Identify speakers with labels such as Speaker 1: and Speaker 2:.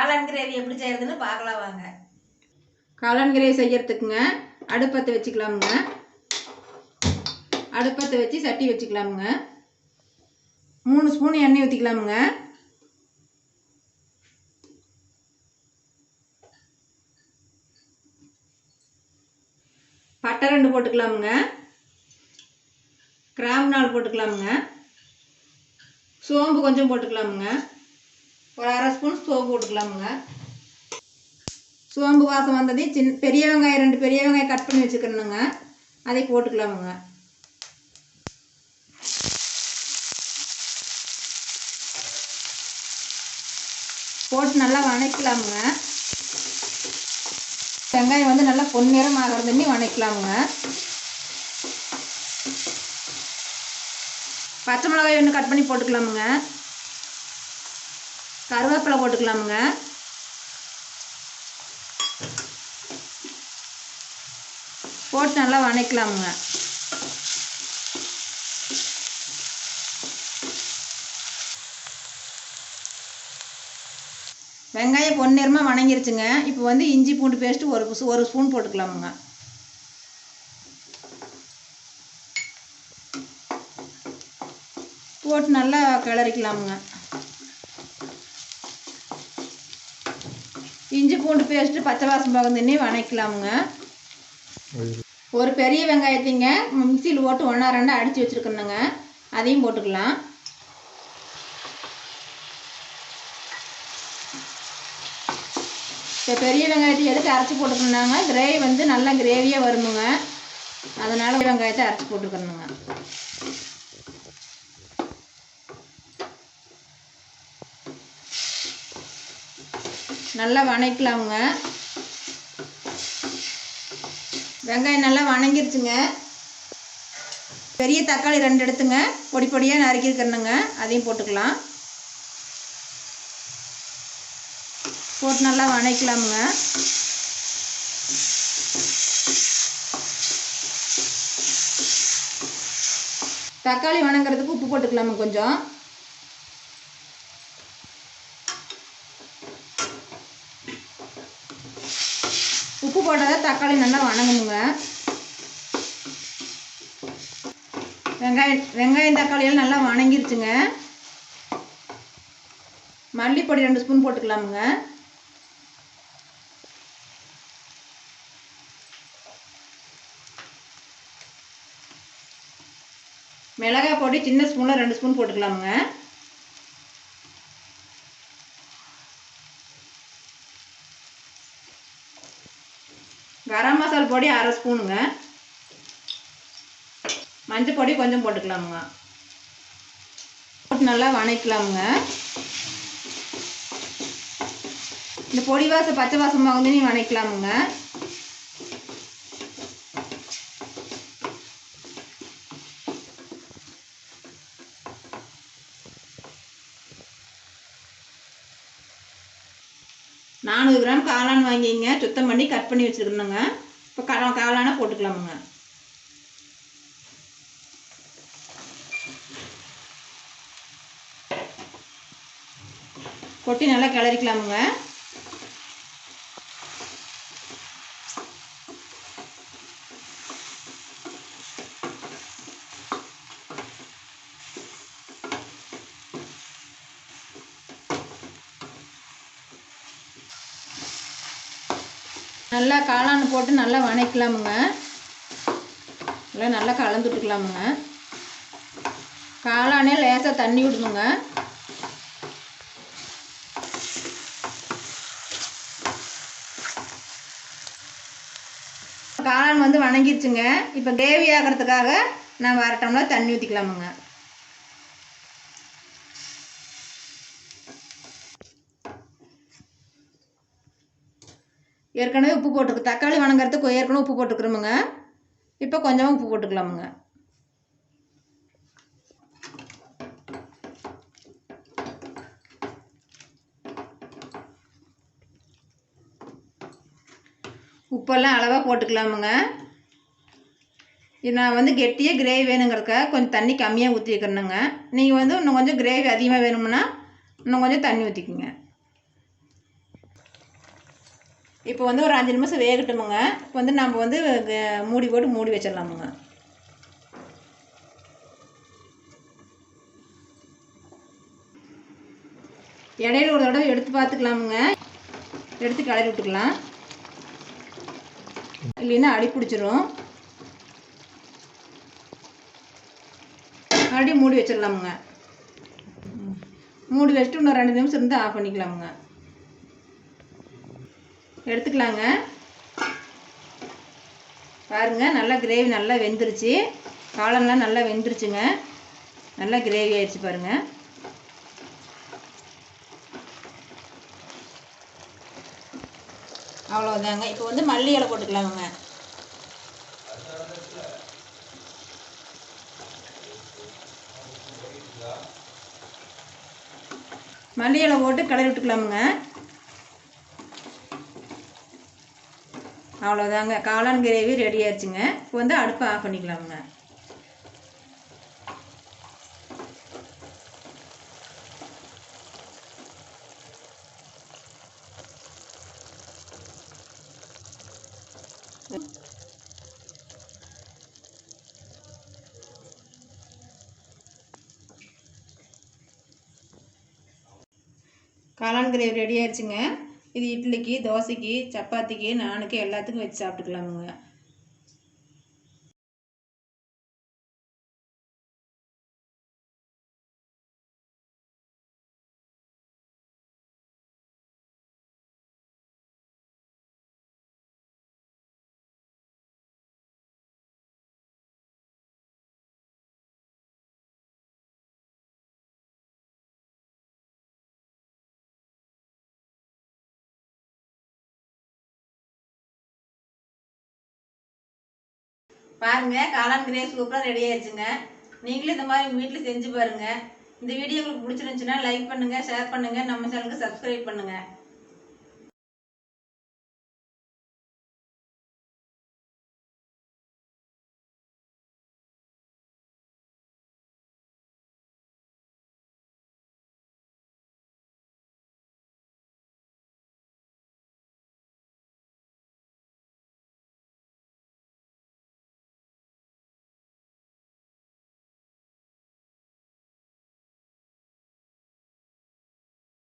Speaker 1: காளான் கிரேவி எப்படி செய்யறதுன்னு பார்க்கலாம் வாங்க.
Speaker 2: காளான் கிரேவி செய்யறதுக்குங்க அடுப்பத்தை வச்சுக்கலாமுங்க. அடுப்பத்தை வச்சு சட்டி வச்சுக்கலாமுங்க. 3 ஸ்பூன் எண்ணெய் ஊற்றிக்கலாமுங்க. பட்டை 2 போட்டுக்கலாமுங்க. கிராம்பு 4 போட்டுக்கலாமுங்க. சோம்பு கொஞ்சம் போட்டுக்கலாமுங்க. ஒரு 1/2 ஸ்பூன் சோம்பு போட்டுக்கலாமுங்க. சோம்பு வாசம் வந்ததையும் பெரிய வெங்காயம் 2 பெரிய வெங்காயம் கட் பண்ணி வச்சுக்கணுங்க, அதை போட்டுக்கலாமுங்க. போட்டு நல்லா வணக்கலாமுங்க. வெங்காயம் நல்லா பொன்னிறம் ஆகிறதுன்னு வணக்கலாமுங்க. பச்சை மிளகாய் 1 கட் பண்ணி போட்டுக்கலாமுங்க. கருவேப்பிலை போட்டுக்கலாமுங்க. போட்டு நல்லா வணக்கலாமுங்க. வெங்காயம் பொன்னிறமாக வணங்கிருச்சுங்க. இப்போ இஞ்சி பூண்டு பேஸ்ட்டு ஒரு ஸ்பூன் போட்டுக்கலாமுங்க. போட்டு நல்லா கிளறிக்கலாமுங்க. இஞ்சி பூண்டு பேஸ்ட்டு பச்சை வாசம் போகுதுன்னே வணக்கலாமுங்க. ஒரு பெரிய வெங்காயத்தைங்க மிக்சியில் போட்டு 1-2 அடித்து வச்சுருக்கணுங்க, அதையும் போட்டுக்கலாம். இப்போ பெரிய வெங்காயத்தை எடுத்து அரைச்சி போட்டுக்கணுங்க. கிரேவி நல்லா கிரேவியாக வருமுங்க, அதனால் வெங்காயத்தை அரைச்சி போட்டுக்கணுங்க. நல்லா வணக்கலாமுங்க. வெங்காயம் நல்லா வணங்கிருச்சுங்க. பெரிய தக்காளி 2 எடுத்துங்க, பொடி பொடியாக நறுக்கிருக்கணுங்க, அதையும் போட்டுக்கலாம். போட்டு நல்லா வணக்கலாமுங்க. தக்காளி வணங்குறதுக்கு உப்பு போட்டுக்கலாமுங்க. கொஞ்சம் உப்பு போட்டால் தக்காளி நல்லா வணங்குமுங்க. வெங்காயம் தக்காளியெல்லாம் நல்லா வணங்கிருச்சுங்க. மல்லிப்பொடி 2 ஸ்பூன் போட்டுக்கலாமுங்க. மிளகாய் பொடி சின்ன ஸ்பூனில் 2 ஸ்பூன் போட்டுக்கலாமுங்க. கரம் மசாலா பொடி 1/2 ஸ்பூனுங்க. மஞ்சள் பொடி கொஞ்சம் போட்டுக்கலாமுங்க. போட்டு நல்லா வணக்கலாமுங்க. இந்த பொடி வாசம் பச்சை வாசம் போகுதுன்னு வணக்கலாமுங்க. $400 கிராம் காளான் வாங்கிங்க, சுத்தம் பண்ணி கட் பண்ணி வச்சுருக்கணுங்க. இப்போ காளானை போட்டுக்கலாமுங்க. கொட்டி நல்லா கிளறிக்கலாமுங்க. நல்லா காளான் போட்டு நல்லா வணக்கலாமுங்க. நல்லா கலந்து விட்டுக்கலாமுங்க. காளானே லேசாக தண்ணி விடணுங்க. காளான் வணங்கிருச்சுங்க. இப்போ கிரேவி ஆகிறதுக்காக நான் 1/2 டம்ளர் தண்ணி ஊற்றிக்கலாமுங்க. ஏற்கனவே உப்பு போட்டுருக்கு, தக்காளி வணங்குறதுக்கு ஏற்கனவே உப்பு போட்டுக்கிறோமுங்க. இப்போ கொஞ்சமாக உப்பு போட்டுக்கலாமுங்க. உப்பெல்லாம் அளவாக போட்டுக்கலாமுங்க. இது நான் கெட்டியாக கிரேவி வேணுங்கிறதுக்காக கொஞ்சம் தண்ணி கம்மியாக ஊற்றி வைக்கிறேனுங்க. நீங்கள் இன்னும் கொஞ்சம் கிரேவி அதிகமாக வேணும்னா இன்னும் கொஞ்சம் தண்ணி ஊற்றிக்குங்க. இப்போ வந்து ஒரு 5 நிமிஷம் வேகட்டுமுங்க. இப்போ வந்து நம்ம வந்து மூடி போட்டு மூடி வச்சிடலாமுங்க. இடையில ஒரு தடவை எடுத்து பார்த்துக்கலாமுங்க. எடுத்து கிளறி விட்டுக்கலாம், இல்லைன்னா அடி பிடிச்சிரும். மறுபடியும் மூடி வச்சிடலாமுங்க. மூடி வச்சுட்டு இன்னும் 2 நிமிஷம் இருந்து ஆஃப் பண்ணிக்கலாமுங்க. எடுத்துக்கலாங்க. பாருங்க, நல்லா கிரேவி நல்லா வெந்துருச்சு. காளான்லாம் நல்லா வெந்துருச்சுங்க. நல்லா கிரேவி ஆயிடுச்சு பாருங்க. அவ்வளோதாங்க. இப்போ வந்து மல்லி இலை போட்டுக்கலாமுங்க. மல்லி இலை போட்டு கிளறி விட்டுக்கலாமுங்க. அவ்வளோதாங்க, காளான் கிரேவி ரெடி ஆயிடுச்சுங்க. இப்போ வந்து அடுப்பை ஆஃப் பண்ணிக்கலாமுங்க. காளான் கிரேவி ரெடி ஆயிடுச்சுங்க. இது இட்லிக்கு, தோசைக்கு, சப்பாத்திக்கு, நானுக்கு எல்லாத்துக்கும் வச்சு சாப்பிட்டுக்கலாமுங்க. பாருங்க, காளான் கிரேவி சூப்பராக ரெடி ஆயிடுச்சுங்க. நீங்களும் இந்த மாதிரி உங்கள் வீட்டில் செஞ்சு பாருங்க. இந்த வீடியோ உங்களுக்கு பிடிச்சிருந்துச்சுன்னா லைக் பண்ணுங்க, ஷேர் பண்ணுங்க, நம்ம சேனலுக்கு சப்ஸ்கிரைப் பண்ணுங்க.